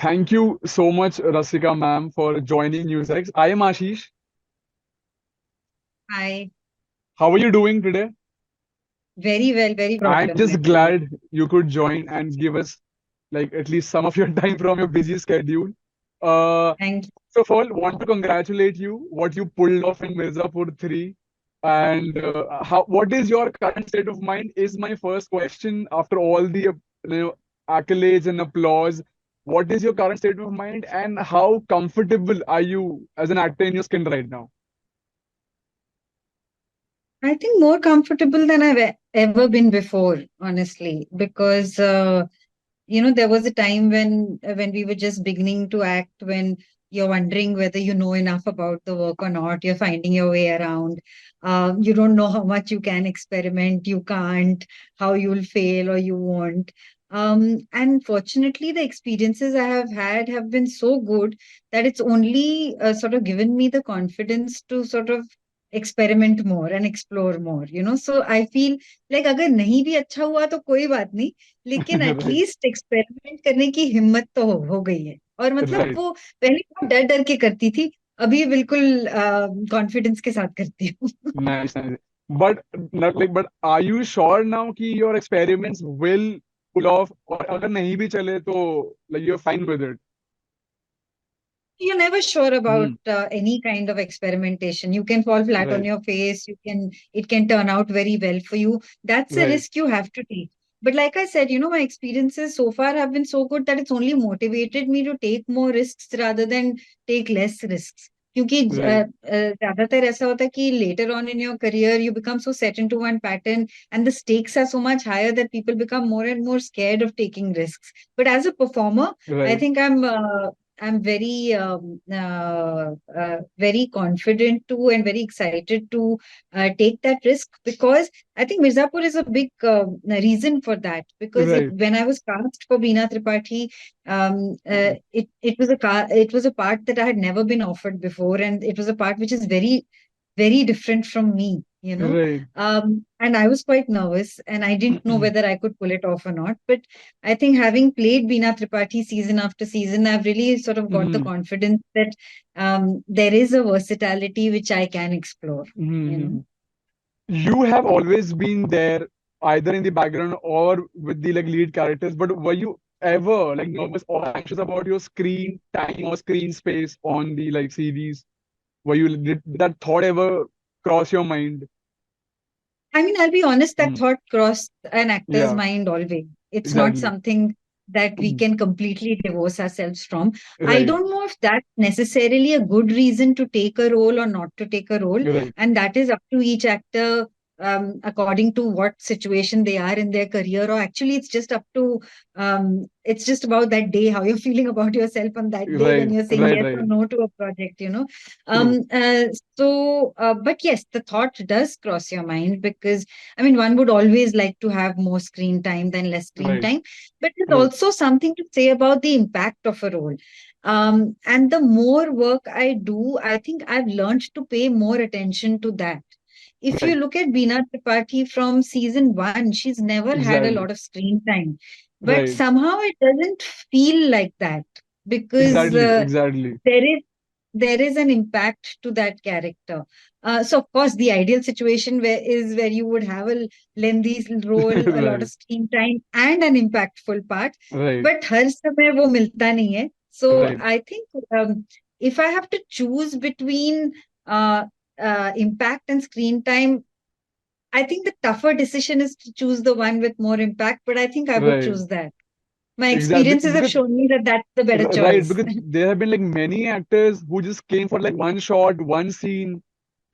Thank you so much, Rasika ma'am, for joining Newsx. I am Ashish. Hi, How are you doing today? very well, very I'm problem just actually. glad you could join and give us like at least some of your time from your busy schedule. Uh, Thank you. First of all, want to congratulate you what you pulled off in Mirzapur 3. And what is your current state of mind? Is my first question after all the accolades and applause. What is your current state of mind, and how comfortable are you as an actor in your skin right now? I think more comfortable than ever been before, honestly, because there was a time when we were just beginning to act, when you're wondering whether you know enough about the work or not. You're finding your way around. You don't know how much you can experiment, you can't, how you'll fail or you won't. And fortunately, the experiences I have had have been so good that it's only sort of given me the confidence to sort of experiment more and explore more. So I feel like अगर नहीं भी अच्छा हुआ तो कोई बात नहीं, लेकिन Right, एटलीस्ट एक्सपेरिमेंट करने की हिम्मत तो हो गई है। और मतलब right. वो पहले बहुत डर डर के करती थी, अभी बिल्कुल कॉन्फिडेंस के साथ करती हूँ। Nice, nice. But not like, but are you sure now कि your experiments will pull off? और अगर नहीं भी चले तो like you're fine with it. You're never sure about Hmm. any kind of experimentation. You can fall flat on Right, your face. It can turn out very well for you. That's a right, risk you have to take. But like I said, my experiences so far have been so good that it's only motivated me to take more risks rather than take less risks. क्योंकि right. ज्यादातर ऐसा होता है कि later on in your career you become so set into one pattern and the stakes are so much higher that people become more and more scared of taking risks. But as a performer, I Right. think I'm very confident to and very excited to take that risk, because I think Mirzapur is a big reason for that. Because Right. when I was cast for Beena Tripathi, it was a part that I had never been offered before, and it was a part which is very very different from me. Right. And I was quite nervous, and I didn't know whether I could pull it off or not. But I think having played Beena Tripathi season after season, I've really sort of got the Mhm. confidence that there is a versatility which I can explore. You know. Mhm. You have always been there, either in the background or with the like lead characters. But were you ever like nervous or anxious about your screen time or screen space on the like series? Did that thought ever cross your mind? I mean, I'll be honest, that Mm. thought crossed an actor's Yeah, mind always. It's not exactly. something that we Mhm. can completely divorce ourselves from. I Right, don't know if that's necessarily a good reason to take a role or not to take a role. right, And that is up to each actor, according to what situation they are in their career. Or actually, it's just about that day, how you're feeling about yourself on that day when right, you're saying right, yes or right. no to a project. True. Um, uh, but yes, the thought does cross your mind, because I mean, one would always like to have more screen time than less screen Right, time. But there's right, also something to say about the impact of a role. And the more work I do, I think I've learned to pay more attention to that. If you right. look at Beena Tripathi from season one, she's never had a lot Exactly. of screen time. But Right. somehow it doesn't feel like that, because Exactly. Exactly. there is there is an impact to that character. So of course, the ideal situation where you would have a lengthy role, a lot of Right. screen time, and an impactful part. Right. But हर समय वो मिलता नहीं है. So Right. I think if I have to choose between uh, impact and screen time, I think the tougher decision is to choose the one with more impact. But I think I would Right. choose that. My Exactly. experiences have Because shown me that that's the better right, choice. because there have been like many actors who just came for like one shot, one scene,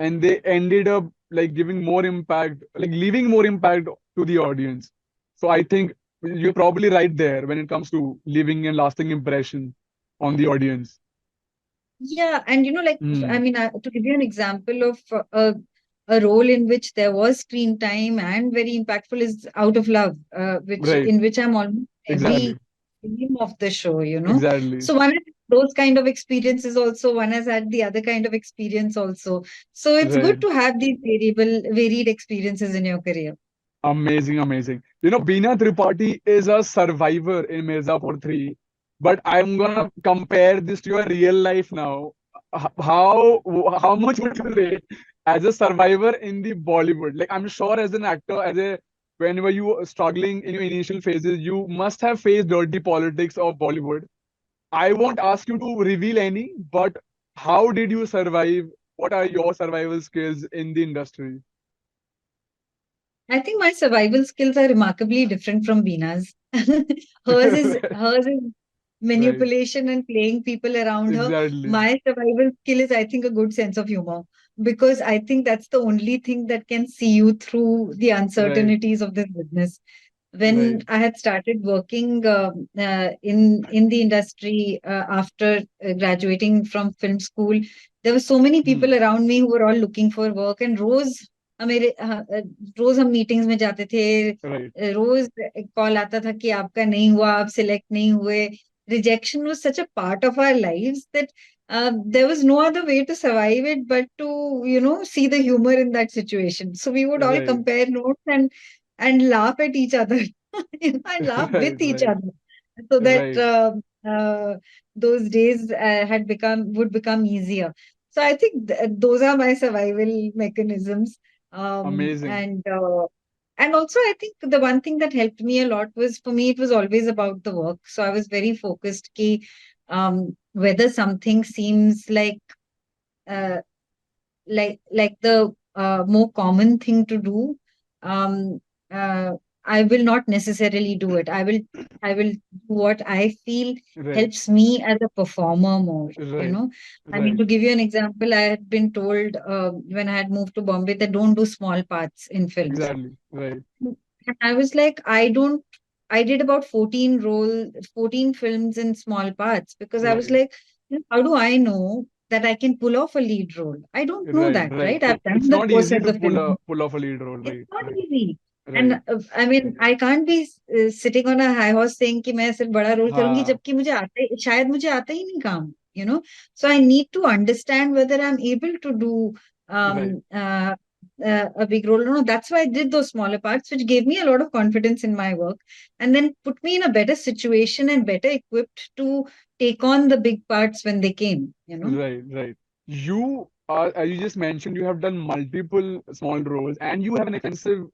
and they ended up like giving more impact, like leaving more impact to the audience. So I think you're probably right there when it comes to leaving a lasting impression on the audience. Yeah, and like, I Mm. mean, to give you an example of a role in which there was screen time and very impactful is Out of Love, which Right. in which I'm almost Exactly. every theme of the show. Exactly. So one has those kind of experiences also, one has had the other kind of experience also. So it's good Right. to have these varied experiences in your career. Amazing, amazing. You know, Beena Tripathi is a survivor in Mirzapur 3. But I'm gonna compare this to your real life now. How much would you rate as a survivor in the Bollywood? Like I'm sure as an actor, as a whenever you were struggling in your initial phases, you must have faced dirty politics of Bollywood. I won't ask you to reveal any, but how did you survive? What are your survival skills in the industry? I think my survival skills are remarkably different from Beena's. Hers is Right, manipulation and playing people around her. exactly. My survival skill is, I think, a good sense of humor, because I think that's the only thing that can see you through the Right, uncertainties of this business. When right. I had started working in the industry after graduating from film school, there were so many Hmm. people around me who were all looking for work, and मेरे रोज हम meetings में जाते थे, Right, रोज एक call आता था कि आपका नहीं हुआ, आप सिलेक्ट नहीं हुए. Rejection was such a part of our lives that there was no other way to survive it but to, see the humor in that situation. So we would all right, compare notes and laugh at each other, and laugh right, with each right, other, so that right. those days would become easier. So I think those are my survival mechanisms. Um, Amazing. and uh, and also, I think the one thing that helped me a lot was, for me, it was always about the work. So I was very focused ki, whether something seems uh, like the more common thing to do, um, uh, I will not necessarily do it. I will do what I feel Right, helps me as a performer more. right, I mean, right. to give you an example, I had been told when I had moved to Bombay that don't do small parts in films. Exactly. Right, And I was like, I don't. I did about 14 films in small parts, because I was right, like, how do I know that I can pull off a lead role? I don't know right, that, right. right? I've It's done the not course easy at to the film. pull off a lead role. It's Right, not right, easy. And right. I mean, I can't be sitting on a high horse saying कि मैं सिर्फ बड़ा role करूंगी हाँ, जबकि शायद मुझे आता ही नहीं काम. So I need to understand whether I'm able to do right. um, uh, a big role. No, that's why I did those smaller parts, which gave me a lot of confidence in my work, and then put me in a better situation and better equipped to take on the big parts when they came. Right, right. You are, as you just mentioned, you have done multiple small roles and you have an extensive,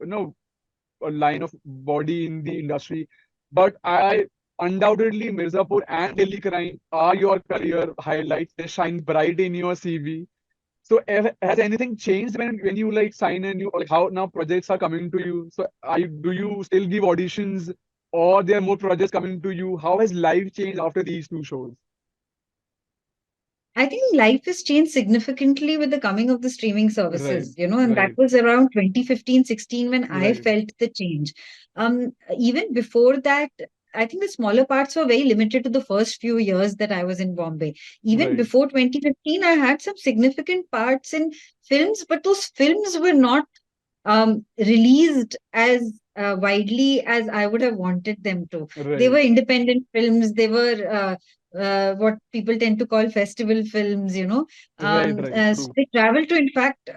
a line of body in the industry. But I undoubtedly Mirzapur and Delhi Crime are your career highlights. They shine bright in your CV. So has anything changed when you like sign a new like how now projects are coming to you? So do you still give auditions or there are more projects coming to you? How has life changed after these two shows? I think life has changed significantly with the coming of the streaming Right, services, and that right, was around 2015, 16 when I right, felt the change. Even before that, I think the smaller parts were very limited to the first few years that I was in Bombay. Even right, before 2015, I had some significant parts in films, but those films were not released as widely as I would have wanted them to. They were right, independent films. They were what people tend to call festival films. right, right. So True. they travel to, in fact,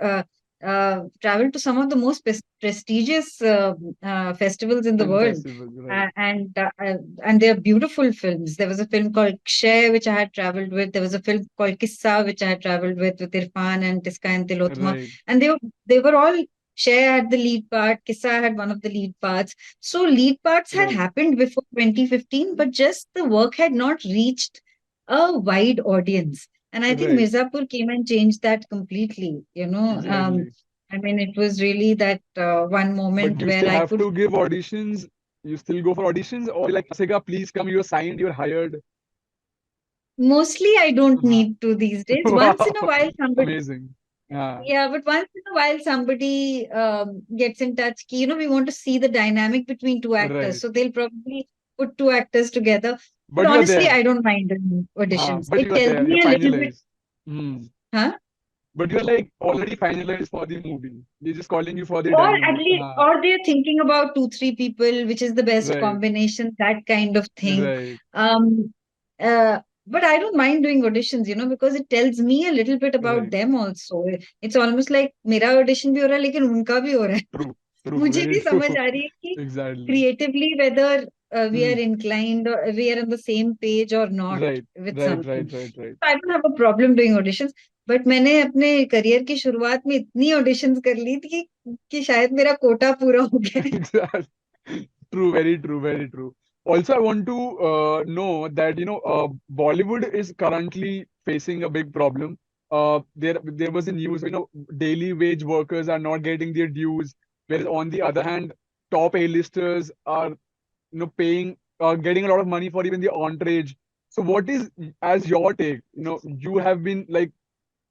travel to some of the most prestigious festivals in the Film world. festivals, Uh, right, and uh, uh, and they're beautiful films. There was a film called Kshay, which I had traveled with. There was a film called Kissa, which I had traveled with Irfan and Tiska and Tilotma. right, And they were all. Cher had the lead part, Kissa had one of the lead parts. So lead parts had right, happened before 2015, but just the work had not reached a wide audience. And I think right. Mirzapur came and changed that completely. Exactly. I mean, it was really that one But moment do you where still I have could. to give auditions? You still go for auditions, or like Rasika, please come. You're signed. You're hired. Mostly, I don't Uh-huh. need to these days. Once in Wow, a while, somebody. amazing. Yeah, Yeah, but once in a while, somebody gets in touch. We want to see the dynamic between two actors. right. So they'll probably put two actors together. But But you are honestly, there. I don't mind doing auditions. But It you are tells there. You're me a little bit, finalized. Hmm. huh? But you're like already finalized for the movie. They're just calling you for the Or demo. at least, or they're thinking about two, three people, which is the best Right, combination, that kind of thing. right, Um, uh, but I don't mind doing auditions, because it tells me a little bit about right. them also. It's almost like मेरा audition भी हो रहा है लेकिन उनका भी हो रहा है. True, true, मुझे very भी true. समझ आ रही है कि Exactly. creatively whether we are inclined or we are on the same page or not Right, with right, something. right, right, right. I don't have a problem doing auditions. But मैंने अपने career की शुरुआत में इतनी auditions कर ली थी कि शायद मेरा कोटा पूरा हो गया है. Exactly. True, very true, very true. Also, I want to know that Bollywood is currently facing a big problem. There was a news, daily wage workers are not getting their dues, whereas on the other hand, top A-listers are paying getting a lot of money for even the entourage. So what is as your take? You have been like,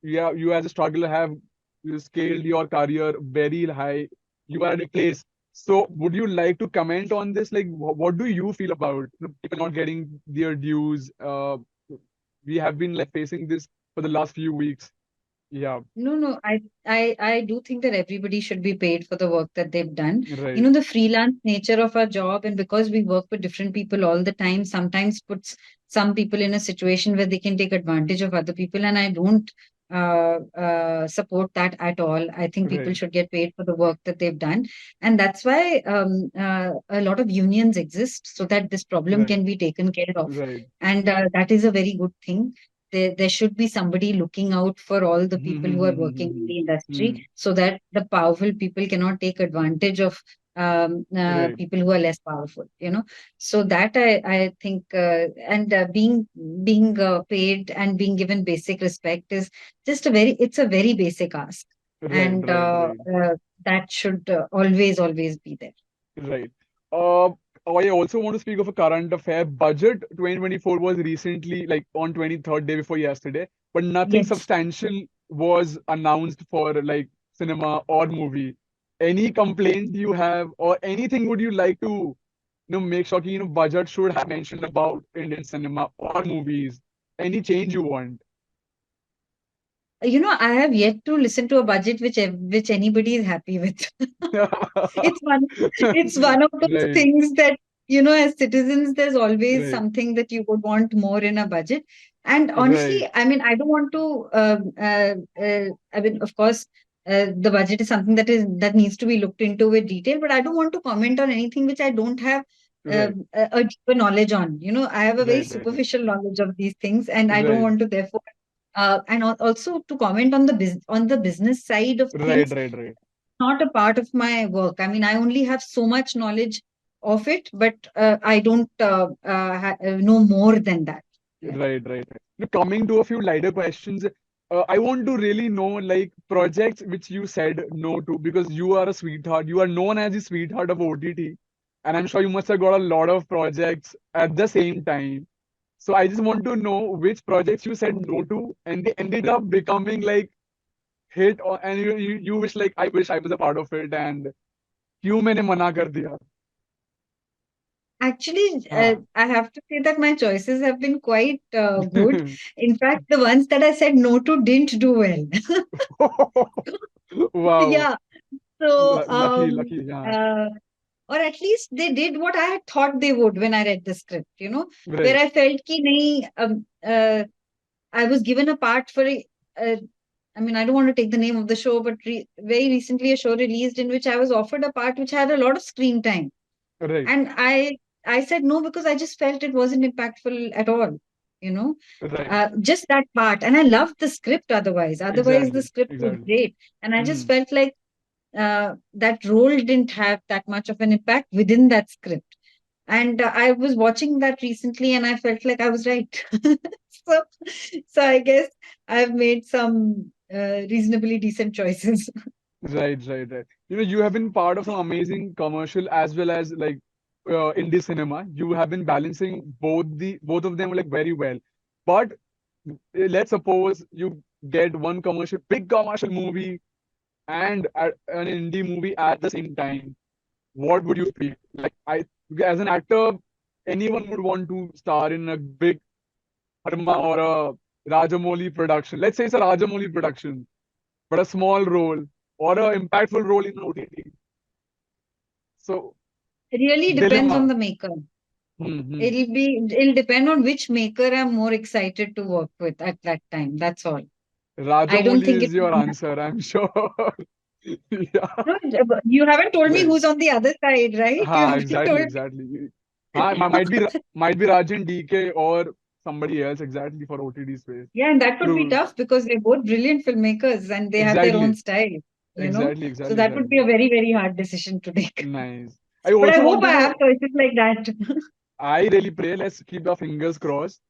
yeah, you as a struggler have scaled your career very high. You are at a place. So would you like to comment on this? Like, what do you feel about people not getting their dues? We have been like facing this for the last few weeks. Yeah, No, I do think that everybody should be paid for the work that they've done. right, The freelance nature of our job, and because we work with different people all the time, sometimes puts some people in a situation where they can take advantage of other people. And I don't support that at all. I think people right, should get paid for the work that they've done. And that's why a lot of unions exist so that this problem right, can be taken care of. right. And that is a very good thing. There should be somebody looking out for all the people who are working in the industry so that the powerful people cannot take advantage of Right, people who are less powerful, so that I think and being paid and being given basic respect is it's a very basic ask, right, and right, right. that should always be there. Right. Uh, I also want to speak of a current affair. Budget 2024 was recently, like on 23rd day before yesterday, but nothing Yes. substantial was announced for like cinema or movie. Any complaints you have, or anything would you like to, make sure budget should have mentioned about Indian cinema or movies? Any change you want? I have yet to listen to a budget which anybody is happy with. It's one it's one of those Right, things that, as citizens, there's always right, something that you would want more in a budget. And right, honestly, I mean, I don't want to, I mean, of course, the budget is something that needs to be looked into with detail, but I don't want to comment on anything which I don't have right, a deeper knowledge on. I have a very right, right, right, superficial knowledge of these things, and I don't right, want to therefore and also to comment on the business side of right, things, right, right. not a part of my work. I mean, I only have so much knowledge of it, but I don't know more than that. Yeah. Right, right, right. Now, coming to a few lighter questions, I want to really know like projects which you said no to because you are a sweetheart. You are known as the sweetheart of OTT, and I'm sure you must have got a lot of projects at the same time. So I just want to know which projects you said no to, and they ended up becoming like hit, and you wish like I wish I was a part of it, and क्यों मैंने मना कर दिया? Actually, हाँ. I have to say that my choices have been quite good. In fact, the ones that I said no to didn't do well. Wow. Yeah. So, Lucky, lucky. Yeah. or at least they did what I had thought they would when I read the script, where Right, I felt ki nahi, I was given a part for I mean, I don't want to take the name of the show, but very recently a show released in which I was offered a part which had a lot of screen time, right, and I said no because I just felt it wasn't impactful at all. You know, right. just that part, and I loved the script. Otherwise the Exactly, script was exactly. great, and I just Hmm. felt like that role didn't have that much of an impact within that script. And I was watching that recently, and I felt like I was right. so, so I guess I've made some reasonably decent choices. Right, right, right. You have been part of some amazing commercial as well as like indie cinema. You have been balancing both of them like very well. But let's suppose you get one big commercial movie and an indie movie at the same time. What would you feel? Like as an actor, anyone would want to star in a big Dharma or a Rajamouli production. Let's say it's a Rajamouli production, but a small role or a impactful role in OTT. So It really depends on dilemma. the maker. Hmm. It'll depend on which maker I'm more excited to work with at that time. That's all. I don't Rajamouli think it is would your be. answer, I'm sure. Yeah. No, you haven't told me Right. who's on the other side, right? You Ha, haven't exactly, told. exactly. Might be Rajan DK or somebody else exactly for OTT space. Yeah, and that would be True. tough because they're both brilliant filmmakers and they have their own Exactly. style, you know. Exactly. So Exactly. that would be Exactly. a very, very hard decision to take. Nice. I But I also hope want I to have know. choices like that. I really pray. Let's keep our fingers crossed.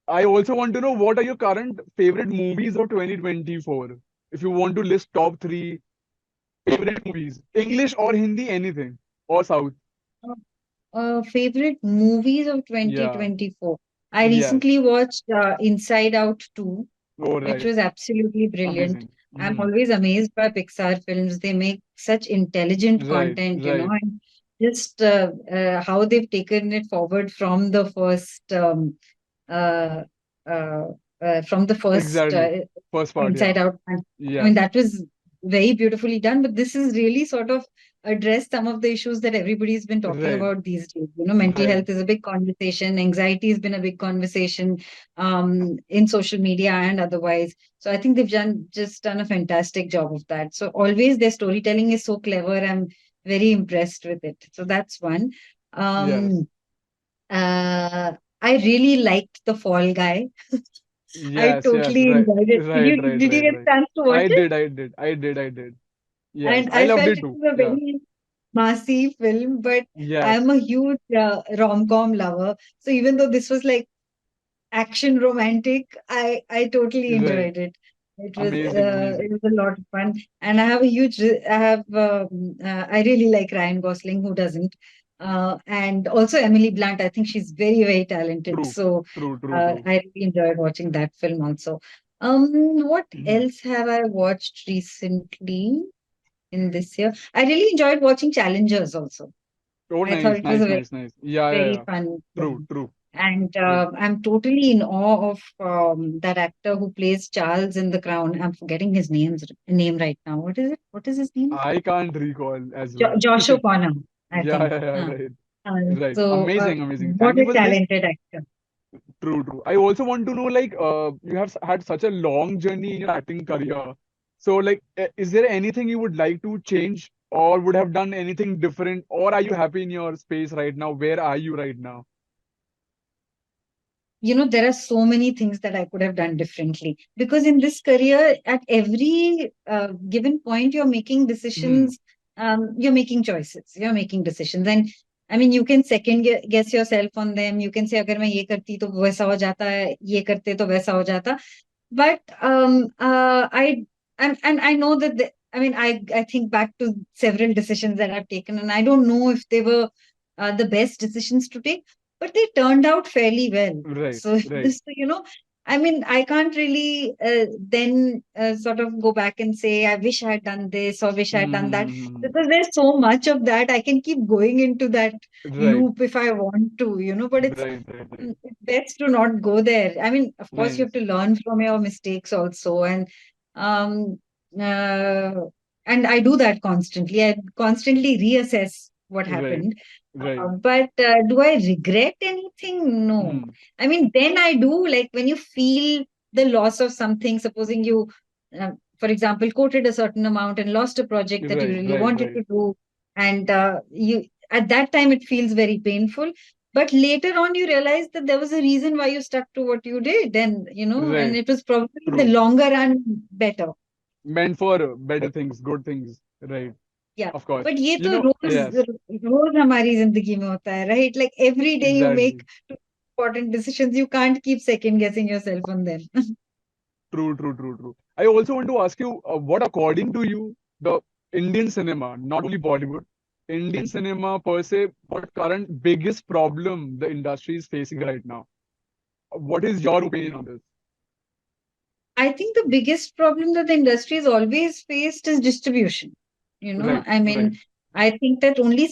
I also want to know what are your current favorite movies of 2024? If you want to list top three favorite movies, English or Hindi, anything, or South. Favorite movies of Yeah. 2024. I Yes. recently watched Inside Out 2, Oh, which right. was absolutely brilliant. Amazing. I'm Mhm. always amazed by Pixar films. They make such intelligent Right. content, Right. and just how they've taken it forward uh, uh, from the first Exactly. First part. Inside Yeah. Out. And I mean, Yes. that was very beautifully done, but this is really sort of addressed some of the issues that everybody's been talking Right. about these days. You know, mental Right. health is a big conversation, anxiety has been a big conversation in social media and otherwise. So I think they've just done a fantastic job of that. So always their storytelling is so clever. I'm very impressed with it. So that's one. Yes. Um, uh, I really liked The Fall Guy. I Yes. Yes. totally Right. enjoyed it. Did Right. you Right. did you Right. get a Right. chance to watch I it? did. I did. I did. I did. Yes. And I I loved felt it it too. was a Yeah. very massy film, but Yes. I'm a huge rom-com lover. So even though this was like action romantic, I totally Right. enjoyed it. Amazing. It Amazing. was a lot of fun, and I have a huge I have I really like Ryan Gosling. Who doesn't? And also Emily Blunt. I think she's very, very talented. True. So True. True. True. I really enjoyed watching that film also. What Mhm. else have I watched recently in this year? I really enjoyed watching Challengers also. Oh, I thought nice. it was a Nice. very, Nice. Nice. Yeah. Yeah. very Yeah. fun True. film. True. And True. I'm totally in awe of that actor who plays Charles in The Crown. I'm forgetting his name right now. What is it? What is his name? I can't recall as well. Josh O'Connor, I Yeah. think. Yeah. Yeah. Right. Right. So, Amazing. Amazing. what Thank you a for the list. talented actor. True, true. I also want to know, like, you have had such a long journey in your acting career. So, like, is there anything you would like to change or would have done anything different, or are you happy in your space right now? Where are you right now? There are so many things that I could have done differently because in this career, at every given point, you're making Hmm. decisions, you're making choices, you're making decisions. And I mean, you can guess yourself on them. You can say, अगर मैं ये करती तो वैसा हो जाता ये करते तो वैसा हो जाता. But and I know that I mean, I think back to several decisions that I've taken, and I don't know if they were the best decisions to take, but they turned out fairly well. Right, So, right. I mean, I can't really then sort of go back and say, I wish I had done this or wish I had done that, Hmm. because there's so much of that. I can keep going into that Right, loop if I want to, but right, right, right. it's best to not go there. I mean, of course, you have Nice. to learn from your mistakes also, um, uh, and I do that constantly. I constantly reassess what Right, happened. right. But do I regret anything? No. Hmm. I mean, then I do, like when you feel the loss of something, supposing you, for example, quoted a certain amount and lost a project that you Right, really right, wanted right, to do, and you at that time it feels very painful. But later on, you realize that there was a reason why you stuck to what you did, and right. it was probably in the True. longer run better. Meant for better things, good things. Right. Yeah. Of course. But ये You तो know, रोज yes, रोज हमारी जिंदगी में होता है, right? Like every day you make exactly. two important decisions. You can't keep second guessing yourself on them. True, true, true, true. I also want to ask you, what according to you, the Indian cinema, not only Bollywood, Indian cinema per se, what current biggest problem the industry is facing right now? What is your opinion on this? I think the biggest problem that the industry has always faced is distribution. Right, I right, mean, I think that only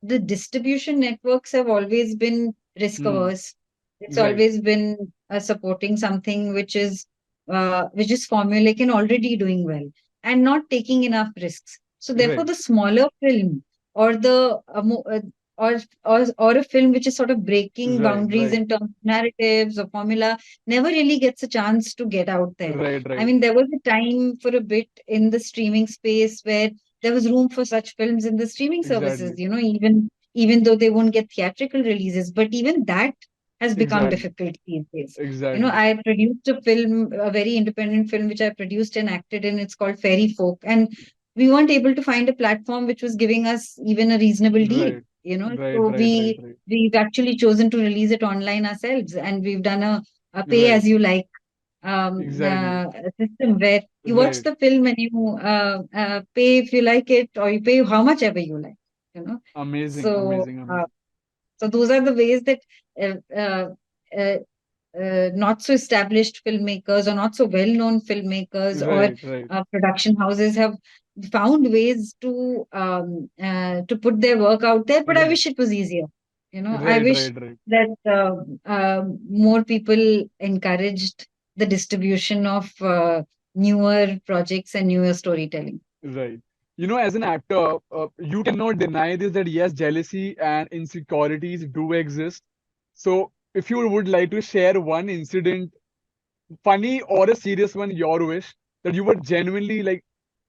the distribution networks have always been risk hmm, averse. It's right, always been supporting something which is formulaic and already doing well and not taking enough risks. So therefore, right, the smaller film or the or a film which is sort of breaking right, boundaries right, in terms of narratives or formula never really gets a chance to get out there. right, I right, mean, there was a time for a bit in the streaming space where there was room for such films in the streaming services, exactly. even even though they won't get theatrical releases. But even that has become Exactly. difficult these days. Exactly. I produced a film, a very independent film, which I produced and acted in. It's called Fairy Folk, and we weren't able to find a platform which was giving us even a reasonable deal. Right. Right. So Right. Right. Right. we've actually chosen to release it online ourselves, and we've done a pay Right. as you like Exactly. system where you watch Right. the film and you pay if you like it, or you pay how much ever you like. You know, Amazing. so Amazing. uh, Amazing. so those are the ways that uh, uh, uh, not so established filmmakers or not so well-known filmmakers or Right. Right. production houses have found ways to put their work out there. But I Right. wish it was easier. I Right. wish Right. Right. that more people encouraged the distribution of newer projects and newer storytelling. Right. As an actor, you cannot deny this that yes, jealousy and insecurities do exist. So, if you would like to share one incident, funny or a serious one, your wish, that you were genuinely like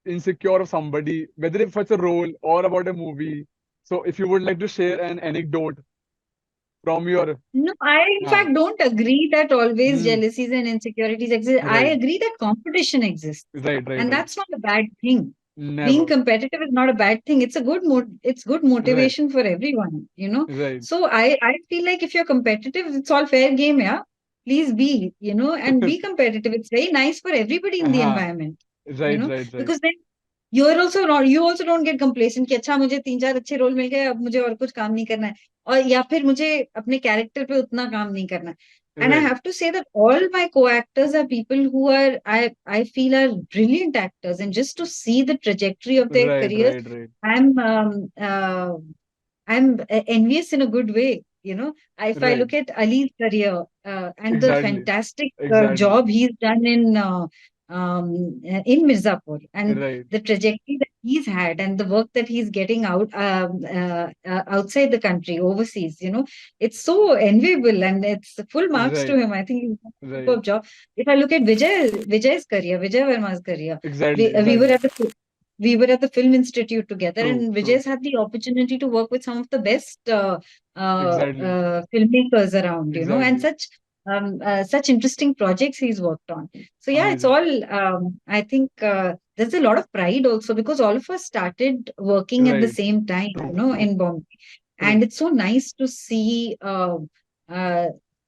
insecure of somebody, whether if it's a role or about a movie. So, if you would like to share an anecdote from your, No, I in uh, fact don't agree that always mm, jealousies and insecurities exist. I right, agree that competition exists, right, right, and right. that's not a bad thing. Being Never. competitive is not a bad thing. It's good Right, motivation for everyone. right, So I feel like if you're competitive, it's all fair game, yeah. Please be, and be competitive. It's very nice for everybody in the uh-huh. environment, Right, right, right, because then you also don't get complacent कि अच्छा मुझे 3-4 अच्छे role मिल गए अब मुझे और कुछ काम नहीं करना है और या फिर मुझे अपने कैरेक्टर पे उतना काम नहीं करना है. And I right, have to say that all my co-actors are people who I feel are brilliant actors, and just to see the trajectory of their right, careers, right, right, I'm envious in a good way. If I right. look at Ali's career and the Exactly, fantastic exactly. job he's done in Mirzapur, and Right, the trajectory that he's had and the work that he's getting outside the country, overseas, it's so enviable and it's full marks to right, him. I think he's done a right. superb job. If I look at Vijay's career, Vijay Verma's career, Exactly, we were exactly. at the Film Institute together, True, and true. Vijay's had the opportunity to work with some of the best Exactly, filmmakers around, and exactly. such interesting projects he's worked on. So yeah, it's Amazing. all. I think there's a lot of pride also because all of us started working at the Right. same time, True, true, in Bombay, and true. it's so nice to see uh,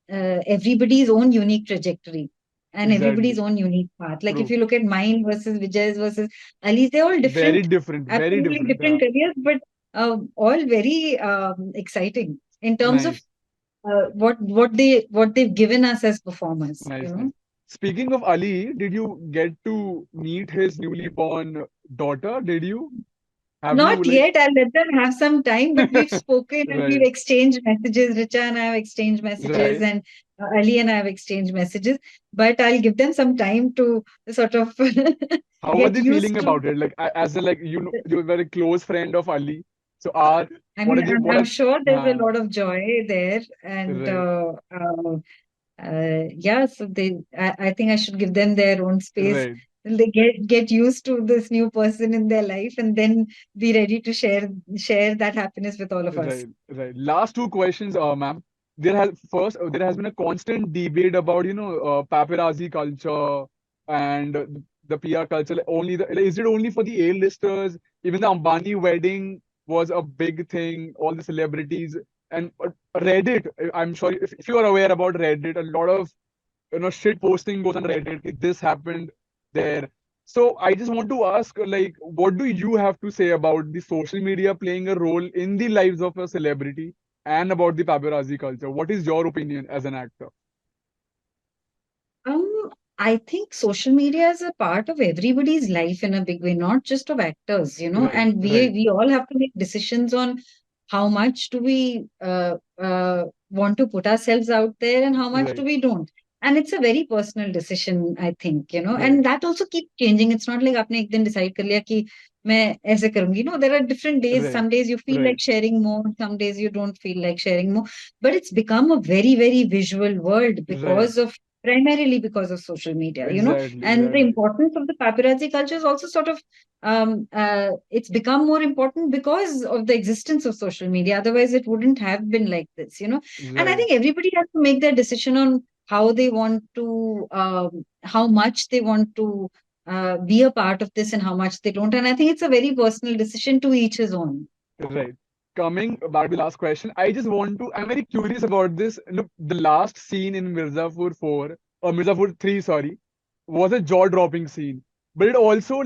everybody's own unique trajectory and everybody's Exactly. own unique path. Like if True. you look at mine versus Vijay's versus Ali's, they're all Very different, different, very absolutely different. different careers, but all very exciting in terms of Nice, what they've given us as performers. nice, nice. Speaking of Ali, did you get to meet his newly born daughter? Did you? Have you Not like yet. I'll let them have some time, but we've spoken and we've right, exchanged messages. Richa and I have exchanged messages, right? and Ali and I have exchanged messages. But I'll give them some time to sort of How are get they feeling used to. about it? Like as a like you're a very close friend of Ali. So are I what mean, are they? What I'm are sure there's a uh, lot of joy there, and right, yeah. So I think I should give them their own space. right, Till they get used to this new person in their life, and then be ready to share that happiness with all of us. right, right. Last two questions, ma'am. There has been a constant debate about paparazzi culture and the PR culture. Is it only for the A-listers? Even the Ambani wedding was a big thing. All the celebrities and Reddit. I'm sure if you are aware about Reddit, a lot of shit posting goes on Reddit. This happened there. So I just want to ask, like, what do you have to say about the social media playing a role in the lives of a celebrity and about the paparazzi culture? What is your opinion as an actor? Um, I think social media is a part of everybody's life in a big way, not just of actors, Right, and we right, we all have to make decisions on how much do we want to put ourselves out there and how much do right, we don't. And it's a very personal decision, I think, right, and that also keeps changing. It's not like आपने एक दिन decide कर लिया कि मैं ऐसे करूंगी. No, there are different days. right, Some days you feel like right, sharing more, some days you don't feel like sharing more. But it's become a very, very visual world right, because of primarily because of social media, Exactly, and the exactly, importance of the paparazzi culture is also sort of it's become more important because of the existence of social media. Otherwise, it wouldn't have been like this. And I right. think everybody has to make their decision on how they want to, how much they want to be a part of this and how much they don't. And I think it's a very personal decision, to each his own. Right. Coming back to the last question, I just want to, I'm very curious about this. Look, the last scene in Mirzapur 4, or Mirzapur 3, sorry, was a jaw-dropping scene. But it also,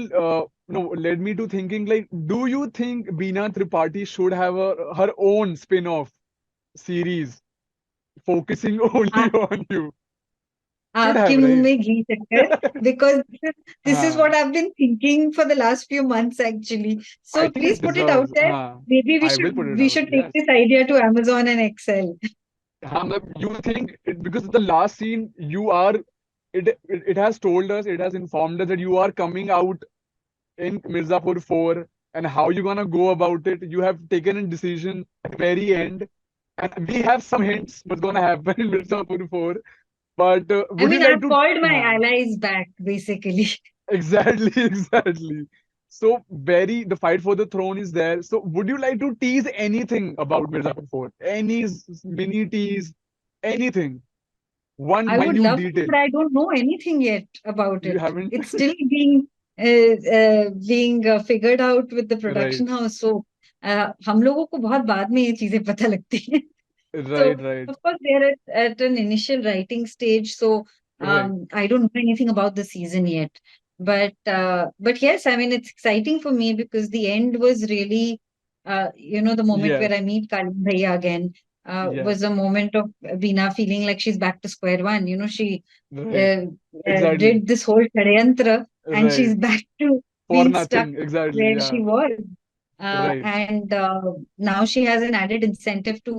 led me to thinking, like, do you think Beena Tripathi should have her own spin-off series focusing only on you? Should आपके have, मुंह right? में घी शक्कर, because this is हाँ, what I've been thinking for the last few months actually. I So think please it put it out deserves. there. Maybe we I will should put it we out. should take Yes. this idea to Amazon and Excel. You think because the last scene you are it has told us, it has informed us that you are coming out in Mirzapur 4, and how you're gonna go about it. You have taken a decision at the very end, and we have some hints what's gonna happen in Mirzapur 4. But I would you mean, like I've to? called my allies back basically. Exactly, exactly. So very the fight for the throne is there. So would you like to tease anything about Mirzapur 4? Any mini tease, anything? One I would minute love to, detail. but I don't know anything yet about You it. haven't. It's still being figured out with the Right, production house. So हम लोगों को बहुत बाद में ये चीजें पता लगती हैं. right, So right, of course they're at an initial writing stage. So right. I don't know anything about the season yet. But yes, I mean it's exciting for me because the end was really the moment where I Yes, meet Kalim Bhaiya again was yes, a moment of Veena feeling like she's back to square one. She right. uh, Exactly. did this whole Shadyantra and Right. she's back to For being stuck nothing. Exactly. where she Yeah. was. Right. And now she has an added incentive to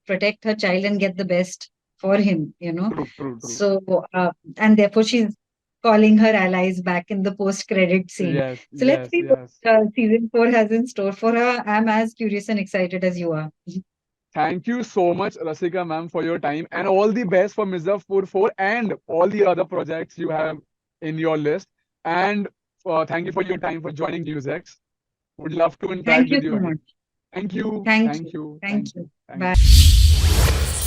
protect her child and get the best for him. True, true, true. So, and therefore she's calling her allies back in the post-credit scene. Yes, So let's yes, see what yes. season 4 has in store for her. I'm as curious and excited as you are. Thank you so much, Rasika ma'am, for your time, and all the best for Mirzapur 4 and all the other projects you have in your list. And thank you for your time for joining Newsx. Would love to interact Thank you with you so again. much. Thank you. Thank Thank you. you. Thank Thank you. you. Thank Bye. you.